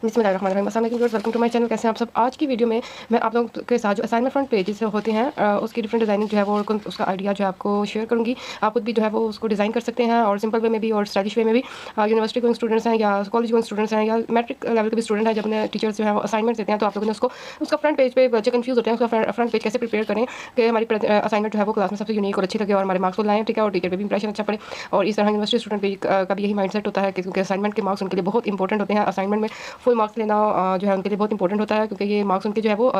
बिस्मिल्लाहिर्रहमानिर्रहीम। अस्सलाम वालेकुम viewers, welcome to my channel. कैसे हैं आप सब। आज की वीडियो में मैं आप लोगों के साथ जो असाइनमेंट फ्रंट पेजेस होते हैं उसकी डिफरेंट डिज़ाइनिंग जो है वो उसका आइडिया जो है आपको शेयर करूँगी। आप खुद भी जो है वो उसको डिज़ाइन कर सकते हैं और सिंपल वे में भी और स्टाइलिश वे में भी। यूनिवर्सिटी गोइंग स्टूडेंट्स हैं या कॉलेज गोइंग स्टूडेंट्स हैं या मैट्रिक लेवल के भी स्टूडेंट हैं, जब उन्हें टीचर्स जो है वो असाइनमेंट देते हैं तो आप लोगों ने उसका फ्रंट पेज पे बच्चे कंफ्यूज होते हैं उसका फ्रंट पेज कैसे प्रिपेयर करें कि हमारी असाइनमेंट जो है वो क्लास में सबसे यूनिक और अच्छी लगे और हमारे मार्क्स को लाएँ, ठीक है, और टीचर पे भी इंप्रेशन अच्छा पड़े। और इस तरह यूनिवर्सिटी स्टूडेंट भी का भी यही माइंडसेट होता है कि क्योंकि असाइनमेंट के मार्क्स उनके लिए बहुत इंपॉर्टेंट होते हैं। असाइनमेंट में फुल मार्क्स लेना जो है उनके लिए बहुत इंपॉर्टेंट होता है, क्योंकि ये मार्क्स उनके जो है वो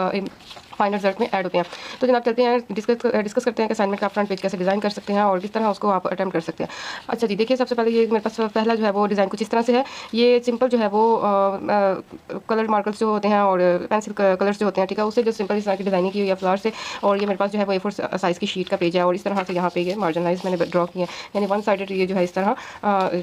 फाइनल रिजल्ट में ऐड होते हैं। तो जनाब चलते हैं डिस्कस करते हैं कि असाइनमेंट का फ्रंट पेज कैसे डिज़ाइन कर सकते हैं और किस तरह उसको आप अटेम्प्ट कर सकते हैं। अच्छा जी, देखिए सबसे पहले ये मेरे पास पहला जो है वो डिज़ाइन कुछ इस तरह से है। ये सिंपल जो है वो कलर मार्कर्स जो होते हैं और पेंसिल कलर्स जो होते हैं, ठीक है, उससे जो सिंपल इस तरह की डिज़ाइनिंग की हुई है फ्लावर से। और ये मेरे पास जो है वो A4 साइज़ की शीट का पेज है और इस तरह से यहाँ पे ये मार्जिनलाइज मैंने ड्रॉ किए हैं, यानी वन साइडेड ये जो है इस तरह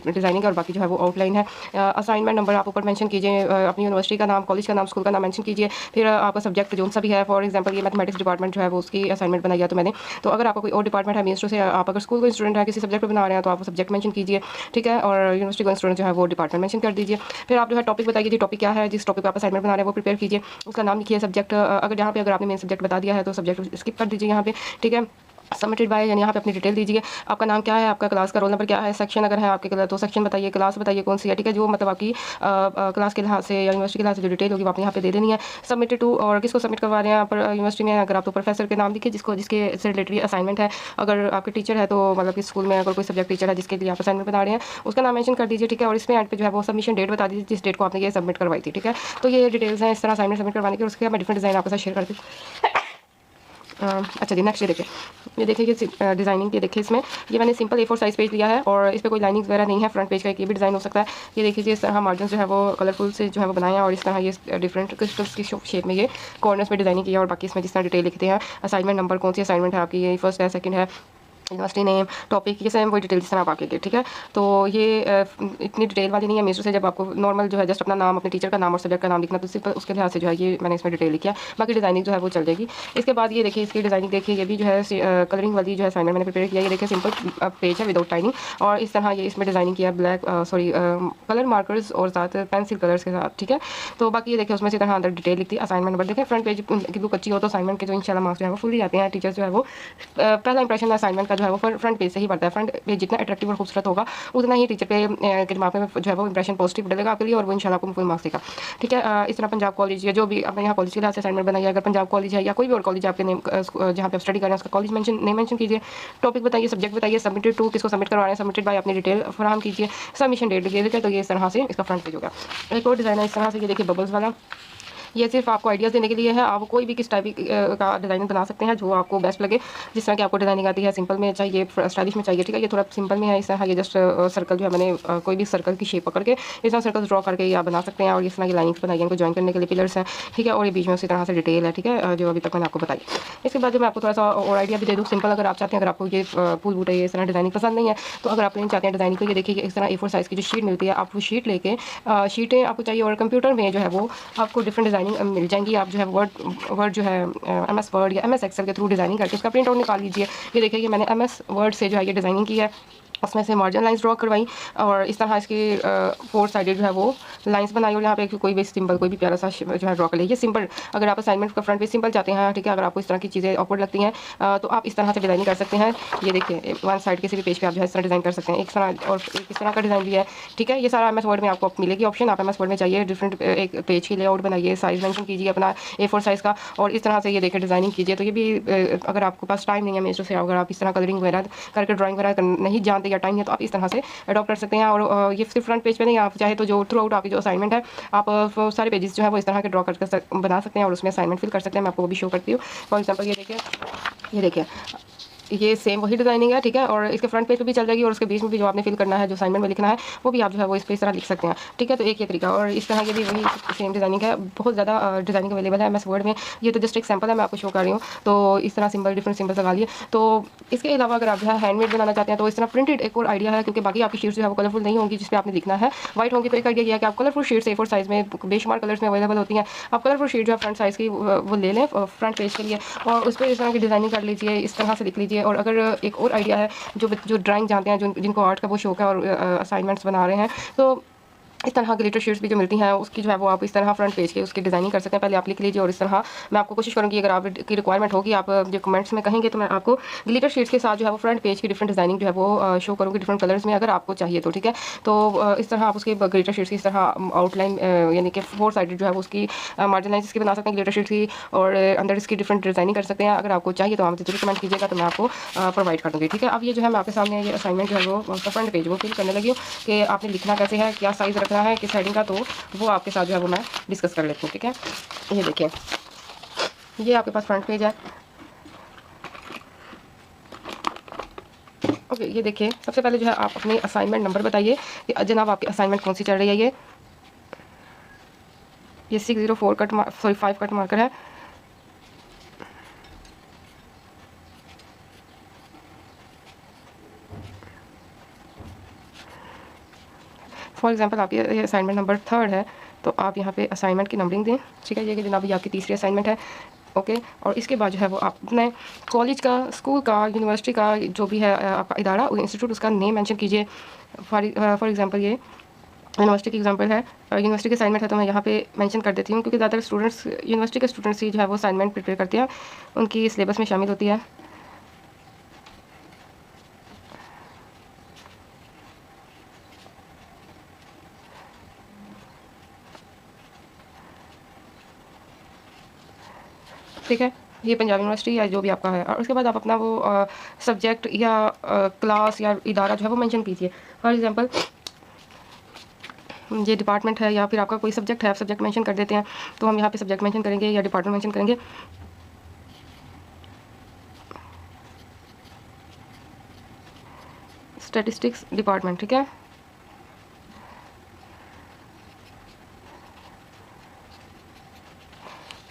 डिज़ाइनिंग और बाकी जो है वो आउटलाइन है। असाइनमेंट नंबर आप ऊपर मेंशन कीजिए, अपनी यूनिवर्सिटी का नाम, कॉलेज का नाम, स्कूल का नाम मेंशन कीजिए। फिर आपका सब्जेक्ट जो सा भी है, फॉर एग्जांपल ये मैथमेटिक्स डिपार्टमेंट जो है वो उसकी असाइनमेंट बनाई है तो मैंने। तो अगर आपका कोई और डिपार्टमेंट है, मीन्स से आप अगर स्कूल का स्टूडेंट है, किसी सब्जेक्ट पर बना रहे हैं तो आप सब्जेक्ट मेंशन कीजिए, ठीक है, और यूनिवर्सिटी का स्टूडेंट जो है वो डिपार्टमेंट मेंशन कर दीजिए। फिर आप जो है टॉपिक बताइए, जी टॉपिक क्या है, जिस टॉपिक पर आप असाइनमेंट बना रहे हैं वो प्रिपेयर कीजिए, उसका नाम लिखिए। सब्जेक्ट अगर यहाँ पे अगर आपने मेन सब्जेक्ट बता दिया है तो सब्जेक्ट स्किप कर दीजिए यहाँ पे, ठीक है। सबमिटेड बाय, यानी यहाँ पे अपनी डिटेल दीजिए, आपका नाम क्या है, आपका क्लास का रोल नंबर क्या है, सेक्शन अगर है आपके तो सेक्शन बताइए, क्लास बताइए कौन सी है, ठीक है, जो मतलब आपकी क्लास के लिहाज से या यूनिवर्सिटी के लिहाज से जो डिटेल होगी वो आपने यहाँ पे दे देनी है। सबमिटेड टू, और किसको सबमिट करवा रहे हैं आप यूनिवर्सिटी में, अगर आप तो प्रोफेसर के नाम लिखिए जिसके से रिलेटेड असाइनमेंट है। अगर आपके टीचर है तो मतलब कि स्कूल में अगर कोई सब्जेक्ट टीचर है जिसके लिए आप असाइनमेंट बता रहे हैं उसका नाम मेंशन कर दीजिए, ठीक है, और इसमें एंड पे जो है वो सबमिशन डेट बता दीजिए जिस डेट को आपने ये सबमिट करवाई थी, ठीक है। तो ये डिटेल्स हैं इस तरह असाइनमेंट सबमिट करवाने के, उसके मैं डिफरेंट डिज़ाइन आपके साथ शेयर करती हूँ। अच्छा जी, नेक्स्ट ये देखिए ये डिज़ाइनिंग ये देखिए, इसमें ये मैंने सिंपल A4 साइज़ पेज लिया है और इस पर कोई लाइनिंग वगैरह नहीं है। फ्रंट पेज का एक ये भी डिज़ाइन हो सकता है। ये देखिए इस तरह मार्जिन जो है वो कलरफुल से जो है वो बनाए हैं और इस तरह ये डिफरेंट क्रिस्टल्स की शेप में ये कॉर्नर्स में डिज़ाइनिंग की है और बाकी इसमें जिस तरह डिटेल लिखते हैं, असाइनमेंट नंबर, कौन सी असाइनमेंट है आपकी, ये फर्स्ट है, सेकंड है, यूनिवर्सिटी नेम, टॉपिक, ये सेम वही डिटेल जिस तरह आप आगे के, ठीक है। तो ये इतनी डिटेल वाली नहीं है मीटर से, जब आपको नॉर्मल जो है जस्ट अपना नाम, अपने टीचर का नाम और सब्जेक्ट का नाम लिखना तो सिंपल उसके लिहाज से जो है ये मैंने इसमें डिटेल लिखा है, बाकी डिज़ाइनिंग जो है वो चल जाएगी। इसके बाद ये देखिए इसकी डिज़ाइनिंग देखिए, ये भी जो है कलरिंग वाली जो है असाइनमेंट मैंने प्रिपेयर किया। ये देखिए सिंपल पेज है विदाउट टाइनिंग और इस तरह ये इसमें डिज़ाइनिंग किया ब्लैक कलर मार्कर्स और साथ पेंसिल कलर्स के साथ, ठीक है। तो बाकी ये देखिए उसमें इसी तरह अंदर डिटेल लिखती है। असाइनमेंट नंबर देखिए, फ्रंट पेज की लुक अच्छी हो तो असाइनमेंट के जो इंशाल्लाह मार्क्स जो है वो फुल ही जाते हैं। टीचर्स जो है वो पहला इंप्रेशन असाइनमेंट का जो है वो फ्रंट पेज से ही पड़ता है। फ्रंट पेज जितना अट्रैक्टिव और खूबसूरत होगा उतना ही टीचर पे के दिमाग में जो है वो इंप्रेशन पॉजिटिव डलेगा आपके लिए और वो इंशाल्लाह आपको फुल मार्क्स देगा, ठीक है। इस तरह पंजाब कॉलेज या जो भी अपने यहाँ कॉलेज के लिए असाइनमेंट बनाइए, अगर पंजाब कॉलेज है या कोई भी और कॉलेज आपके नेम जहाँ पे आप स्टडी कर रहे हैं उसका कॉलेज नेम मेंशन कीजिए, टॉपिक बताइए, सब्जेक्ट बताइए, सबमिटेड टू, किसको सबमिट करवा रहे हैं, सबमिटेड बाय, अपनी डिटेल फराहम कीजिए, सबमिशन डेट लिखिए, ठीक है। तो ये इस तरह से इसका फ्रंट पेज होगा। एक और डिज़ाइन है इस तरह से, ये देखिए बबल्स वाला, ये सिर्फ आपको आइडियाज़ देने के लिए है। आप कोई भी किस टाइप का डिज़ाइनिंग बना सकते हैं जो आपको बेस्ट लगे, जिस तरह की आपको डिज़ाइनिंग आती है। सिंपल में चाहिए, स्टाइलिश में चाहिए, ठीक है। ये थोड़ा सिंपल में है, इस तरह ये जस्ट सर्कल जो है मैंने कोई भी सर्कल की शेप पकड़ के इस तरह सर्कल ड्रॉ करके आप बना सकते हैं और इस तरह की लाइनिंग्स बनाई, इनको ज्वाइन करने के लिए पिलर्स हैं, ठीक है। और ये बीच में उसी तरह से डिटेल है, ठीक है, जो अभी तक मैंने आपको बताई। इसके बाद जो मैं आपको थोड़ा सा और आइडिया भी दे दूँ सिंपल, अगर आप चाहते हैं, अगर आपको ये फूल बूटे ये इस तरह डिज़ाइनिंग पसंद नहीं है तो अगर आप नहीं चाहते हैं डिज़ाइनिंग, तो ये देखिए इस तरह A4 साइज़ की जो शीट मिलती है, आप वो शीट लेके शीटें आपको चाहिए और कंप्यूटर में जो है वो आपको डिफरेंट डिज़ाइनिंग मिल जाएंगी। आप जो है वर्ड जो है MS वर्ड या MS एक्सेल के थ्रू डिज़ाइनिंग करके उसका प्रिंट आउट निकाल लीजिए। ये देखिए कि मैंने MS वर्ड से जो है ये डिज़ाइनिंग की है, उसमें से मार्जिन लाइंस ड्रॉ करवाई और इस तरह इसकी 4 साइडेड जो है वो लाइंस बनाई और यहाँ पे कोई भी सिंबल कोई भी प्यारा सा जो है ड्रॉ कर लीजिए। सिंपल, अगर आप असाइनमेंट का फ्रंट पेज सिंपल चाहते हैं, ठीक है, अगर आपको इस तरह की चीज़ें ऑकवर्ड लगती हैं तो आप इस तरह से डिज़ाइनिंग कर सकते हैं। ये देखिए वन साइड किसी भी पेज पे आप जो है इस तरह डिज़ाइन कर सकते हैं, एक तरह और एक इस तरह का डिज़ाइन भी है, ठीक है। ये सारा MS वर्ड में आपको मिलेगी ऑप्शन, आप MS वर्ड में चाहिए डिफरेंट एक पेज की लेआउट बनाइए, साइज़ मेंशन कीजिए अपना A4 साइज़ का और इस तरह से ये देखिए डिज़ाइनिंग कीजिए। तो ये भी अगर आपके पास टाइम नहीं है मेरे से, अगर आप इस तरह कलरिंग वगैरह करके ड्राइंग वगैरह नहीं जानते या टाइम है तो आप इस तरह से अडॉप्ट कर सकते हैं। और ये सिर्फ फ्रंट पेज पे नहीं, आप चाहे तो जो थ्रू आउट आपकी जो असाइनमेंट है आप सारे पेजेस जो है वो इस तरह के ड्रॉ करके बना सकते हैं और उसमें असाइनमेंट फिल कर सकते हैं। मैं आपको वो भी शो करती हूँ। फॉर एग्जांपल ये देखिए ये सेम वही डिज़ाइनिंग है, ठीक है, और इसके फ्रंट पेज पे भी चल जाएगी और उसके बीच में भी जो आपने फिल करना है, जो असाइनमेंट में लिखना है वो भी आप जो है वो इस पे इस तरह लिख सकते हैं, ठीक है। तो एक ये तरीका, और इस तरह ये भी वही सेम डिज़ाइनिंग है, बहुत ज़्यादा डिज़ाइनिंग अवेलेबल है MS वर्ड में। ये तो जस्ट एक सैम्पल है, मैं आपको शो कर रही हूँ। तो इस तरह सिंबल डिफरेंट सिंबल्स लगा लिए। तो इसके अलावा अगर आप जो है हैंडमेड बनाना चाहते हैं तो इस तरह प्रिंटेड एक और आइडिया है, क्योंकि बाकी आपकी शीट्स जो है वो कलरफुल नहीं होंगी जिस पे आपने लिखना है, वाइट होंगी। तो एक आइडिया ये है कि आप कलरफुल शीट्स A4 साइज़ में बेशुमार कलर्स में अवेलेबल होती हैं, आप कलरफुल शीट जो है फ्रंट साइज़ की वो ले लें फ्रंट पेज के लिए और उस पर इस तरह की डिज़ाइनिंग कर लीजिए, इस तरह से लिख लीजिए। और अगर एक और आइडिया है, जो ड्राइंग जानते हैं, जिनको आर्ट का वो शौक है और असाइनमेंट्स बना रहे हैं, तो इस तरह ग्लिटर शीट्स भी जो मिलती हैं उसकी जो है वो आप इस तरह फ्रंट पेज के उसकी डिज़ाइनिंग कर सकते हैं। पहले आप लिख लीजिए और इस तरह मैं आपको कोशिश करूँगी, अगर आपकी रिक्वायरमेंट होगी आप जो कमेंट्स में कहेंगे तो मैं आपको ग्लिटर शीट्स के साथ जो है वो फ्रंट पेज की डिफरेंट डिज़ाइनिंग जो है वो शो करूँगी डिफरेंट कलर्स में, अगर आपको चाहिए तो, ठीक है। तो इस तरह आप उसके ग्लिटर शीट्स की इस तरह आउटलाइन यानी कि 4 साइडेड जो है वो उसकी मार्जिन लाइन्स इसकी बना सकते हैं ग्लिटर शीट्स की, और अंदर इसकी डिफरेंट डिज़ाइनिंग कर सकते हैं। अगर आपको चाहिए तो आप मुझे जरूर कमेंट कीजिएगा, तो मैं आपको प्रोवाइड कर दूँगी, ठीक है। अब ये जो है मैं आपके सामने ये असाइनमेंट जो है वो फ्रंट पेज वो फिल करने लगी हूँ कि आपने लिखना कैसे है, क्या साइज़ रखना है, किस हेडिंग का, तो वो आपके साथ जो है वो मैं डिस्कस कर लेती हूँ, ठीक है। ये देखिए, ये आपके पास फ्रंट पेज है। ओके, ये देखिए, सबसे पहले जो है आप अपनी असाइनमेंट नंबर बताइए कि जनाब आपकी असाइनमेंट कौन सी चल रही है। ये 604 कट 5 कट मार्कर है। फॉर एग्जांपल आपकी ये असाइनमेंट नंबर 3 है, तो आप यहाँ पे असाइनमेंट की नंबरिंग दें, ठीक है। ये कि जनाब ये आपकी तीसरी असाइनमेंट है, ओके। और इसके बाद जो है वो आप अपने कॉलेज का, स्कूल का, यूनिवर्सिटी का जो भी है आपका इदारा, इंस्टीट्यूट, उसका नेम मेंशन कीजिए। फॉर एग्जांपल ये यूनिवर्सिटी की एग्जांपल है, यूनिवर्सिटी की असाइनमेंट है, तो मैं यहाँ पे मेंशन कर देती हूँ क्योंकि ज़्यादातर स्टूडेंट्स यूनिवर्सिटी के स्टूडेंट्स ही जो है वो असाइनमेंट प्रिपेयर करते हैं, उनकी सिलेबस में शामिल होती है। ठीक है, ये पंजाब यूनिवर्सिटी या जो भी आपका है, और उसके बाद आप अपना वो सब्जेक्ट या क्लास या इदारा जो है वो मेंशन कीजिए। फॉर एग्जांपल ये डिपार्टमेंट है या फिर आपका कोई सब्जेक्ट है, आप सब्जेक्ट मेंशन कर देते हैं, तो हम यहाँ पे सब्जेक्ट मेंशन करेंगे या डिपार्टमेंट मेंशन करेंगे। स्टैटिस्टिक्स डिपार्टमेंट, ठीक है।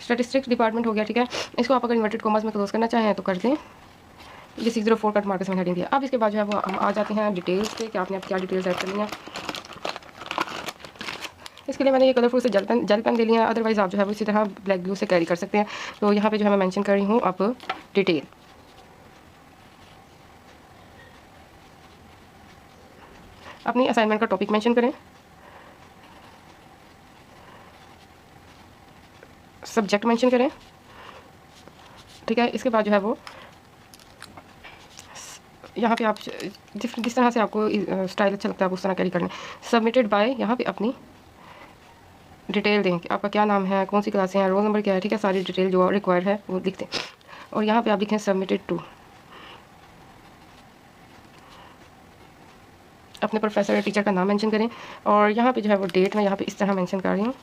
स्टैटिस्टिक्स डिपार्टमेंट हो गया, ठीक है। इसको आप अगर इन्वर्टेड कॉमर्स में क्लोज करना चाहें तो कर दें। ये 604 कट मार्कर्स में हेडिंग दिया। अब इसके बाद जो है वो हम आ जाते हैं डिटेल्स पे कि आपने अब क्या डिटेल्स ऐड करनी है। इसके लिए मैंने ये कलरफुल से जेल पेन ले लिया, अदरवाइज़ आप जो है वो इसी तरह ब्लैक ग्लू से कैरी कर सकते हैं। तो यहाँ पे जो है मैं मेंशन कर रही हूँ अब डिटेल। अपनी असाइनमेंट का टॉपिक मेंशन करें, सब्जेक्ट मेंशन करें, ठीक है। इसके बाद जो है वो यहाँ पे आप जिस तरह से आपको स्टाइल अच्छा लगता है आप उस तरह कैरी कर लें। सबमिटेड बाय, यहाँ पे अपनी डिटेल दें कि आपका क्या नाम है, कौन सी क्लासें हैं, रोल नंबर क्या है, ठीक है। सारी डिटेल जो रिक्वायर्ड है वो लिख दें, और यहाँ पे आप लिखें सबमिटेड टू। अपने प्रोफेसर या टीचर का नाम मेंशन करें, और यहाँ पे जो है वो डेट मैं यहाँ पे इस तरह मेंशन कर रही हूँ।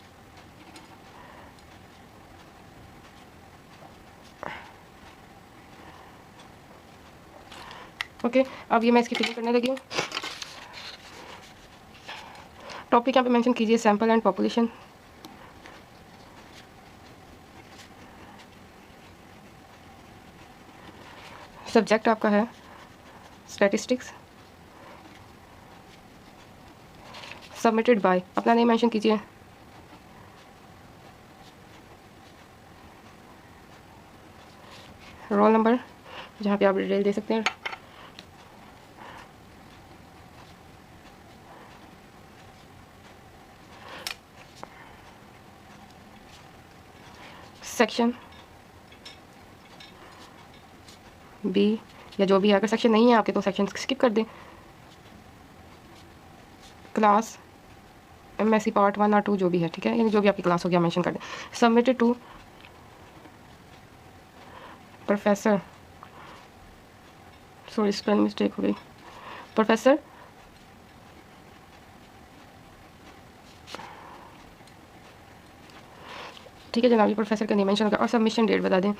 ओके, अब ये मैं इसकी फिलिंग करने लगी हूँ। टॉपिक यहाँ पे मेंशन कीजिए सैम्पल एंड पॉपुलेशन। सब्जेक्ट आपका है स्टैटिस्टिक्स। सबमिटेड बाय, अपना नेम मेंशन कीजिए। रोल नंबर, जहाँ पे आप डिटेल दे सकते हैं। सेक्शन बी या जो भी है, अगर सेक्शन नहीं है आपके तो सेक्शन स्किप कर दें। क्लास MSc पार्ट 1 और 2 जो भी है, ठीक है, यानी जो भी आपकी क्लास हो गया मेंशन कर दें। Submitted to professor, sorry spelling mistake हो गई, प्रोफेसर ठीक है जनाब, ये प्रोफेसर का नेम मेंशन होगा, और सबमिशन डेट बता दें।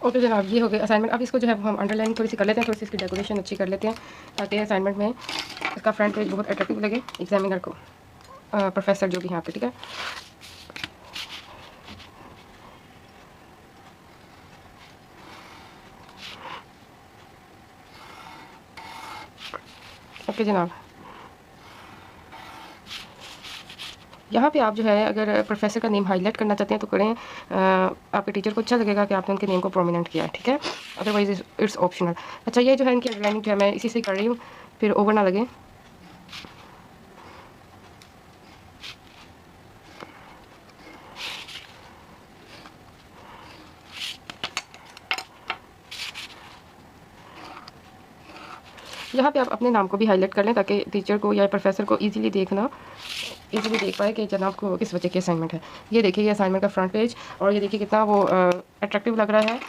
ओके जनाब, ये हो गया असाइनमेंट। अब इसको जो है हम अंडरलाइन थोड़ी सी कर लेते हैं, थोड़ी सी इसकी डेकोरेशन अच्छी कर लेते हैं ताकि असाइनमेंट में इसका फ्रंट पेज बहुत अट्रैक्टिव लगे एग्जामिनर को, प्रोफेसर जो भी हैं आपके, ठीक है। ओके जनाब, यहाँ पे आप जो है अगर प्रोफेसर का नेम हाईलाइट करना चाहते हैं तो करें। आपके टीचर को अच्छा लगेगा कि आपने उनके नेम को प्रोमिनेंट किया है, ठीक है। Otherwise it's optional. अच्छा, ये जो है इनकी अंडरलाइनिंग जो है मैं इसी से कर रही हूँ, फिर ओवर ना लगे। यहाँ पे आप अपने नाम को भी हाईलाइट कर लें ताकि टीचर को या प्रोफेसर को इजीली देख पाए कि जनाब को किस बच्चे की असाइनमेंट है। ये देखिए ये असाइनमेंट का फ्रंट पेज, और ये देखिए कितना वो अट्रैक्टिव लग रहा है।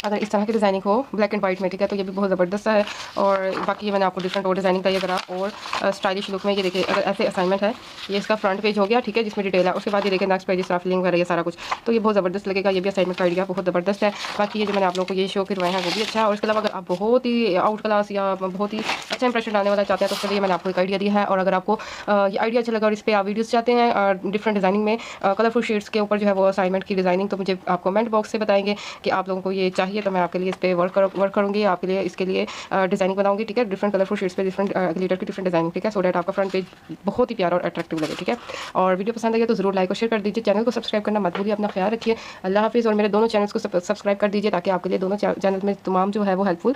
अगर इस तरह की डिज़ाइनिंग हो ब्लैक एंड वाइट में, ठीक है, तो ये भी बहुत ज़बरदस्त है। और बाकी ये मैंने आपको डिफरेंट और डिज़ाइनिंग बताई। अगर आप और स्टाइलिश लुक में, ये देखिए अगर ऐसे असाइनमेंट है, ये इसका फ्रंट पेज हो गया, ठीक है, जिसमें डिटेल है। उसके बाद ये देखिए नेक्स्ट पेज इसका फिलिंग वगैरह ये सारा कुछ, तो ये बहुत ज़बरदस्त लगेगा। ये भी असाइनमेंट का आइडिया बहुत ज़बरदस्त है। बाकी ये जो मैंने आप लोगों को ये शो करवाए हैं वो भी अच्छा है। और इसके अलावा अगर आप बहुत ही आउट क्लास या बहुत ही अच्छा इंप्रेशन डालने वाला चाहते हैं तो उसके लिए मैंने आपको एक आइडिया दिया है। और अगर आपको ये आइडिया अच्छा लगा और इस पर आप वीडियोज़ चाहते हैं डिफरेंट डिज़ाइनिंग में, कलरफुल शीट्स के ऊपर जो है वो असाइनमेंट की डिज़ाइनिंग, तो मुझे आप कमेंट बॉक्स से बताएंगे कि आप लोगों को ये चाहिए, तो मैं आपके लिए इस पर वर्क करूँगी, आपके लिए इसके लिए डिज़ाइनिंग बनाऊंगी, ठीक है, डिफरेंट कलरफुल शीट्स पे डिफरेंट ग्लिटर की डिफरेंट डिज़ाइनिंग, ठीक है, सो दैट आपका फ्रंट पेज बहुत ही प्यारा और अट्रैक्टिव लगे, ठीक है। और वीडियो पसंद आए तो ज़रूर लाइक और शेयर कर दीजिए। चैनल को सब्सक्राइब करना मत भूलिए। अपना ख्याल रखिए। अल्लाह हाफिज़। और मेरे दोनों चैनल्स को सब्सक्राइब कर दीजिए ताकि आपके लिए दोनों चैनल में तमाम जो है वो हेल्पफुल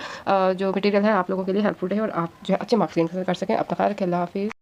जो मटेरियल है आप लोगों के लिए हेल्पफुल रहे और आप जो है अच्छे मार्क्स गेन कर सकें। अपना ख्याल रखें। अल्लाह हाफिज़।